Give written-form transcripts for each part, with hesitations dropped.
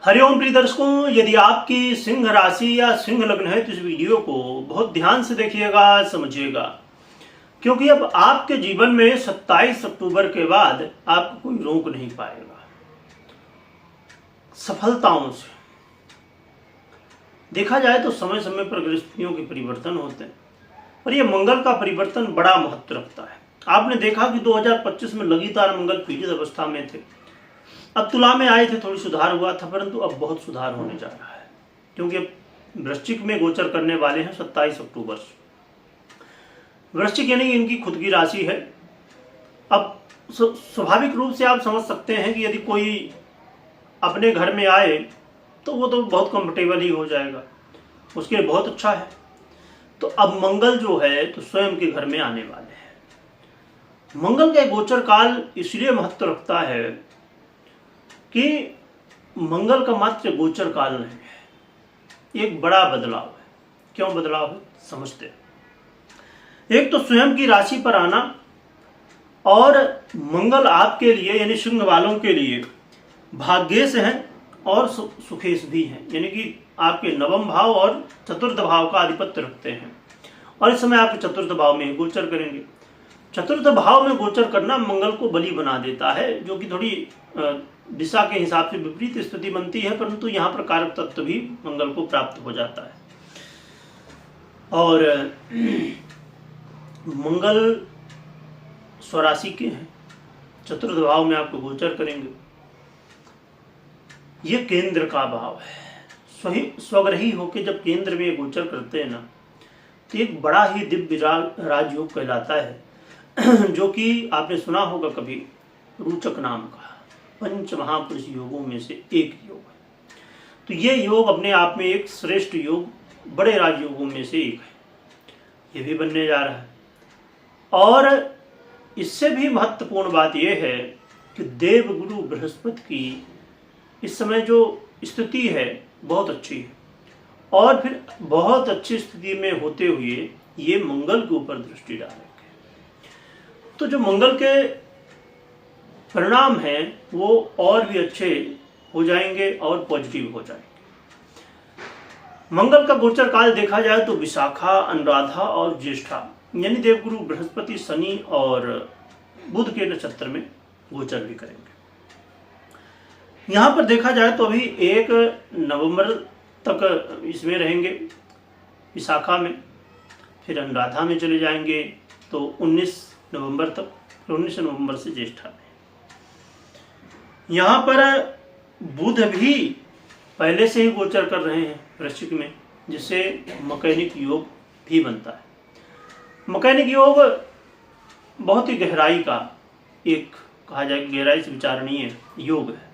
हरिओम प्रिय दर्शकों, यदि आपकी सिंह राशि या सिंह लग्न है तो इस वीडियो को बहुत ध्यान से देखिएगा, समझिएगा, क्योंकि अब आपके जीवन में 27 अक्टूबर के बाद आपको कोई रोक नहीं पाएगा। सफलताओं से देखा जाए तो समय समय पर ग्रस्तियों के परिवर्तन होते हैं और ये मंगल का परिवर्तन बड़ा महत्व रखता है। आपने देखा कि 2025 में लगातार मंगल पीड़ित अवस्था में थे, अब तुला में आए थे, थोड़ी सुधार हुआ था, परंतु अब बहुत सुधार होने जा रहा है क्योंकि अब वृश्चिक में गोचर करने वाले हैं 27 अक्टूबर से। वृश्चिक यानी इनकी खुद की राशि है। अब स्वाभाविक रूप से आप समझ सकते हैं कि यदि कोई अपने घर में आए तो वो तो बहुत कंफर्टेबल ही हो जाएगा, उसके लिए बहुत अच्छा है। तो अब मंगल जो है तो स्वयं के घर में आने वाले हैं। मंगल का गोचर काल इसलिए महत्व रखता है कि मंगल का मात्र गोचर काल नहीं है, एक बड़ा बदलाव है। क्यों बदलाव है समझते हैं। एक तो स्वयं की राशि पर आना, और मंगल आपके लिए यानी सिंह वालों के लिए भाग्येश हैं और सुखेश भी हैं, यानी कि आपके नवम भाव और चतुर्थ भाव का आधिपत्य रखते हैं और इस समय आप चतुर्थ भाव में गोचर करेंगे। चतुर्थ भाव में गोचर करना मंगल को बली बना देता है, जो कि थोड़ी दिशा के हिसाब से विपरीत स्थिति बनती है, परंतु यहाँ पर कारक तत्व भी मंगल को प्राप्त हो जाता है। और मंगल स्वराशि के हैं, चतुर्थ भाव में आपको गोचर करेंगे। ये केंद्र का भाव है। स्वग्रही होकर जब केंद्र में गोचर करते हैं ना, तो एक बड़ा ही दिव्य राजयोग कहलाता है जो कि आपने सुना होगा कभी, रोचक नाम का पंच महापुरुष योगों में से एक योग है। तो ये योग अपने आप में एक श्रेष्ठ योग, बड़े राजयोगों में से एक है, ये भी बनने जा रहा है। और इससे भी महत्वपूर्ण बात यह है कि देवगुरु बृहस्पति की इस समय जो स्थिति है बहुत अच्छी है, और फिर बहुत अच्छी स्थिति में होते हुए ये मंगल के ऊपर दृष्टि डालेंगे। तो जो मंगल के परिणाम हैं वो और भी अच्छे हो जाएंगे और पॉजिटिव हो जाएंगे। मंगल का गोचर काल देखा जाए तो विशाखा, अनुराधा और ज्येष्ठा यानी देवगुरु बृहस्पति, शनि और बुध के नक्षत्र में गोचर भी करेंगे। यहाँ पर देखा जाए तो अभी 1 नवंबर तक इसमें रहेंगे विशाखा में, फिर अनुराधा में चले जाएंगे तो 19 नवंबर तक, 19 नवंबर से ज्येष्ठा में। यहाँ पर बुध भी पहले से ही गोचर कर रहे हैं वृश्चिक में, जिससे मकैनिक योग भी बनता है। मकैनिक योग बहुत ही गहराई का, एक कहा जाए गहराई से विचारणीय योग है।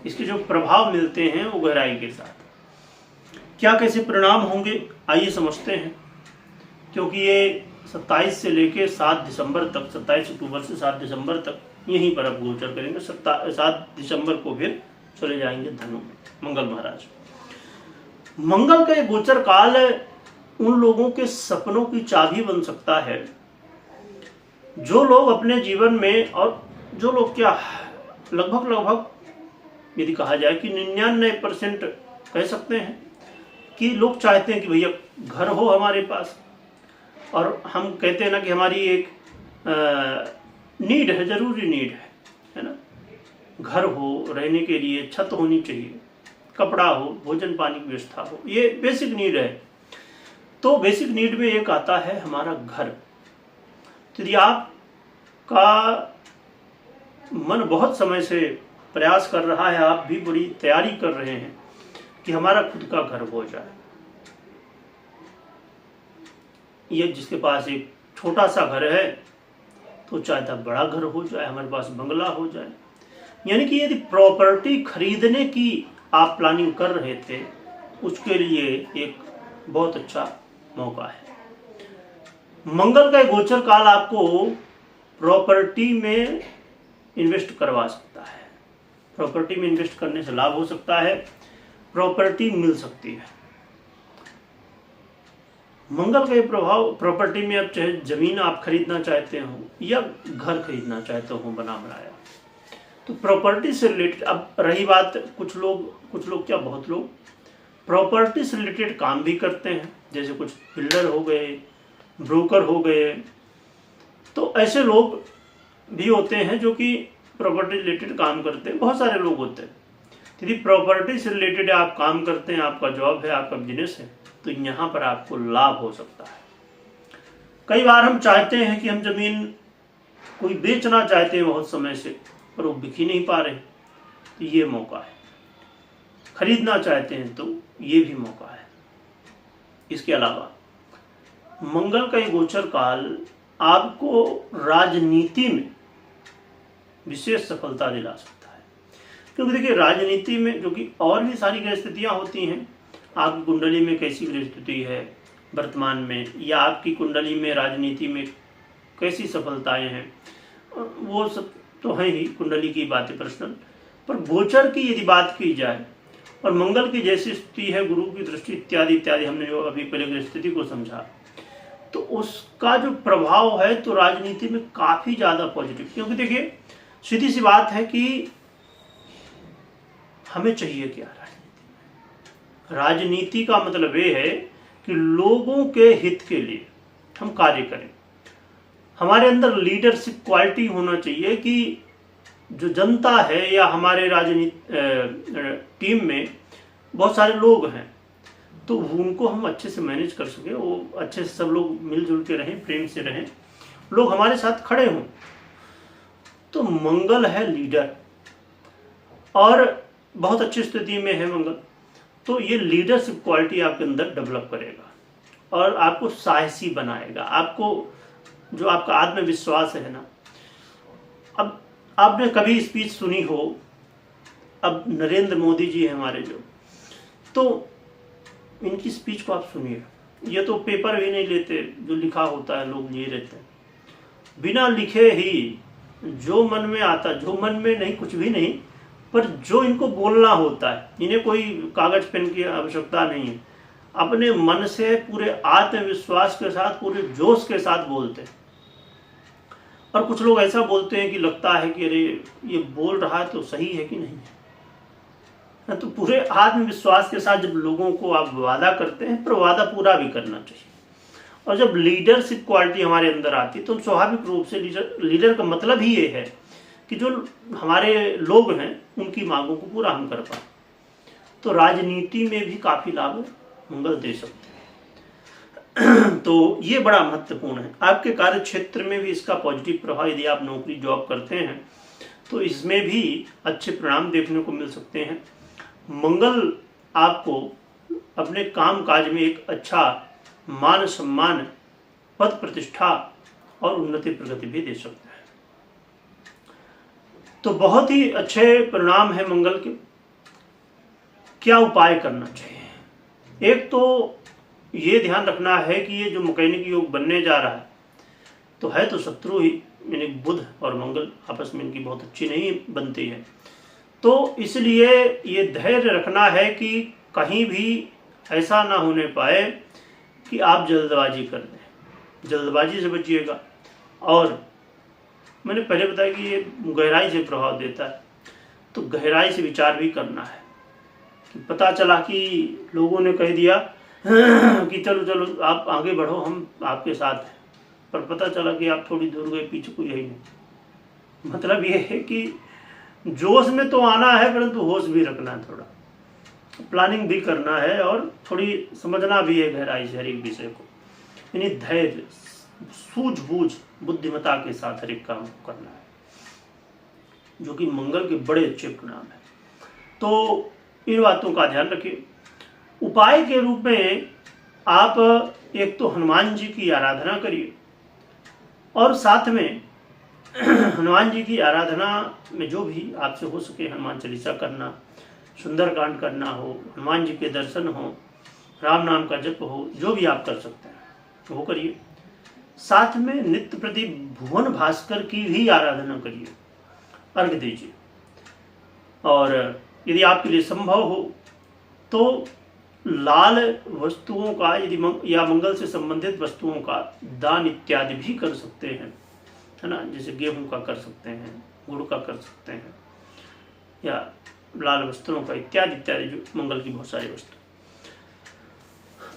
इसके जो प्रभाव मिलते हैं वो गहराई के साथ, क्या कैसे परिणाम होंगे आइए समझते हैं। क्योंकि ये 27 से लेकर 7 दिसंबर तक, 27 अक्टूबर से 7 दिसंबर तक यहीं पर अब गोचर करेंगे। 7 दिसंबर को फिर चले जाएंगे धनु में मंगल महाराज। मंगल का गोचर काल उन लोगों के सपनों की चाबी बन सकता है जो लोग अपने जीवन में, और जो लोग क्या लगभग यदि कहा जाए कि 99% कह सकते हैं कि लोग चाहते हैं कि भैया घर हो हमारे पास, और हम कहते हैं ना कि हमारी एक नीड है, जरूरी नीड है ना, घर हो, रहने के लिए छत होनी चाहिए, कपड़ा हो, भोजन पानी की व्यवस्था हो, ये बेसिक नीड है। तो बेसिक नीड में एक आता है हमारा घर। तो यदि आपका मन बहुत समय से प्रयास कर रहा है, आप भी बड़ी तैयारी कर रहे हैं कि हमारा खुद का घर हो जाए, ये जिसके पास एक छोटा सा घर है तो चाहता बड़ा घर हो जाए, हमारे पास बंगला हो जाए। यानी कि यदि प्रॉपर्टी खरीदने की आप प्लानिंग कर रहे थे, उसके लिए एक बहुत अच्छा मौका है। मंगल का गोचर काल आपको प्रॉपर्टी में इन्वेस्ट करवा सकता है, प्रॉपर्टी में इन्वेस्ट करने से लाभ हो सकता है, प्रॉपर्टी मिल सकती है। मंगल का ये प्रभाव प्रॉपर्टी में, अब चाहे जमीन आप खरीदना चाहते हो या घर खरीदना चाहते हो बना बनाया, तो प्रॉपर्टी से रिलेटेड अब रही बात, कुछ लोग क्या बहुत लोग प्रॉपर्टी से रिलेटेड काम भी करते हैं, जैसे कुछ बिल्डर हो गए, ब्रोकर हो गए, तो ऐसे लोग भी होते हैं जो कि प्रॉपर्टी रिलेटेड काम करते हैं, बहुत सारे लोग होते हैं। यदि प्रॉपर्टी से रिलेटेड आप काम करते हैं, आपका जॉब है, आपका बिजनेस है, तो यहाँ पर आपको लाभ हो सकता है। कई बार हम चाहते हैं कि हम जमीन कोई बेचना चाहते हैं बहुत समय से, पर वो बिक ही नहीं पा रहे, तो ये मौका है। खरीदना चाहते हैं तो ये भी मौका है। इसके अलावा मंगल का ये गोचर काल आपको राजनीति में विशेष सफलता दिला सकता है, क्योंकि देखिए राजनीति में जो कि और भी सारी ग्रह स्थितियां होती हैं, आपकी कुंडली में कैसी ग्रह स्थिति है वर्तमान में, या आपकी कुंडली में राजनीति में कैसी सफलताएं हैं, वो सब तो है ही कुंडली की बातें पर्सनल। पर गोचर की यदि बात की जाए और मंगल की जैसी स्थिति है, गुरु की दृष्टि इत्यादि इत्यादि, हमने जो अभी पहले स्थिति को समझा, तो उसका जो प्रभाव है तो राजनीति में काफी ज्यादा पॉजिटिव। क्योंकि देखिए सीधी सी बात है कि हमें चाहिए क्या राजनीति में। राजनीति का मतलब ये है कि लोगों के हित के लिए हम कार्य करें। हमारे अंदर लीडरशिप क्वालिटी होना चाहिए कि जो जनता है या हमारे राजनीति टीम में बहुत सारे लोग हैं, तो उनको हम अच्छे से मैनेज कर सके, वो अच्छे से सब लोग मिलजुल के रहें, प्रेम से रहें, लोग हमारे साथ खड़े हों। तो मंगल है लीडर और बहुत अच्छी स्थिति में है मंगल, तो ये लीडरशिप क्वालिटी आपके अंदर डेवलप करेगा और आपको साहसी बनाएगा। आपको जो आपका आत्मविश्वास है ना, अब आपने कभी स्पीच सुनी हो, अब नरेंद्र मोदी जी हैं हमारे तो इनकी स्पीच को आप सुनिए, ये तो पेपर भी नहीं लेते, जो लिखा होता है लोग लिए रहते हैं, बिना लिखे ही जो मन में आता, जो मन में नहीं कुछ भी नहीं, पर जो इनको बोलना होता है, इन्हें कोई कागज पेन की आवश्यकता नहीं है, अपने मन से पूरे आत्मविश्वास के साथ, पूरे जोश के साथ बोलते हैं। और कुछ लोग ऐसा बोलते हैं कि लगता है कि अरे ये बोल रहा है तो सही है कि नहीं है। तो पूरे आत्मविश्वास के साथ जब लोगों को आप वादा करते हैं, पर वादा पूरा भी करना चाहिए। और जब लीडरशिप क्वालिटी हमारे अंदर आती है तो स्वाभाविक रूप से लीडर का मतलब ही ये है कि जो हमारे लोग हैं उनकी मांगों को पूरा हम कर पाए। तो राजनीति में भी काफी लाभ मंगल दे सकते हैं। तो ये बड़ा महत्वपूर्ण है। आपके कार्य क्षेत्र में भी इसका पॉजिटिव प्रभाव, यदि आप नौकरी जॉब करते हैं तो इसमें भी अच्छे परिणाम देखने को मिल सकते हैं। मंगल आपको अपने काम काज में एक अच्छा मान सम्मान, पद प्रतिष्ठा और उन्नति प्रगति भी दे सकता है। तो बहुत ही अच्छे परिणाम है मंगल के। क्या उपाय करना चाहिए? एक तो ये ध्यान रखना है कि ये जो मकैनिक योग बनने जा रहा है तो शत्रु ही, यानी बुध और मंगल आपस में इनकी बहुत अच्छी नहीं बनती है। तो इसलिए ये धैर्य रखना है कि कहीं भी ऐसा ना होने पाए कि आप जल्दबाजी कर दें। जल्दबाजी से बचिएगा। और मैंने पहले बताया कि ये गहराई से प्रभाव देता है, तो गहराई से विचार भी करना है। कि पता चला कि लोगों ने कह दिया कि चलो चलो आप आगे बढ़ो, हम आपके साथ हैं, पर पता चला कि आप थोड़ी दूर गए, पीछे कोई है ही नहीं। मतलब ये है कि जोश में तो आना है, परंतु होश भी रखना है, थोड़ा प्लानिंग भी करना है और थोड़ी समझना भी है गहराई से हर एक विषय को। यानी धैर्य, सूझबूझ, बुद्धिमत्ता के साथ हर एक काम को करना है, जो कि मंगल के बड़े अच्छे परिणाम है। तो इन बातों का ध्यान रखिए। उपाय के रूप में आप एक तो हनुमान जी की आराधना करिए, और साथ में हनुमान जी की आराधना में जो भी आपसे हो सके, हनुमान चालीसा करना, सुंदरकांड करना हो, हनुमान जी के दर्शन हो, राम नाम का जप हो, जो भी आप कर सकते हैं वो करिए। साथ में नित्य प्रति भुवन भास्कर की भी आराधना करिए, अर्घ दीजिए। और यदि आपके लिए संभव हो तो लाल वस्तुओं का, यदि या मंगल से संबंधित वस्तुओं का दान इत्यादि भी कर सकते हैं, है ना। जैसे गेहूं का कर सकते हैं, गुड़ का कर सकते हैं, या लाल वस्त्रों का इत्यादि इत्यादि, जो मंगल की बहुत सारी वस्तु,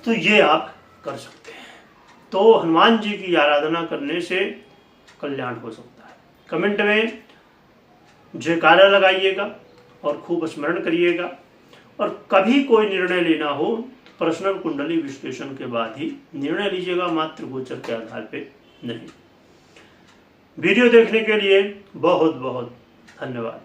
तो ये आप कर सकते हैं। तो हनुमान जी की आराधना करने से कल्याण हो सकता है। कमेंट में जयकारा लगाइएगा और खूब स्मरण करिएगा। और कभी कोई निर्णय लेना हो पर्सनल कुंडली विश्लेषण के बाद ही निर्णय लीजिएगा, मात्र गोचर के आधार पे नहीं। वीडियो देखने के लिए बहुत बहुत धन्यवाद।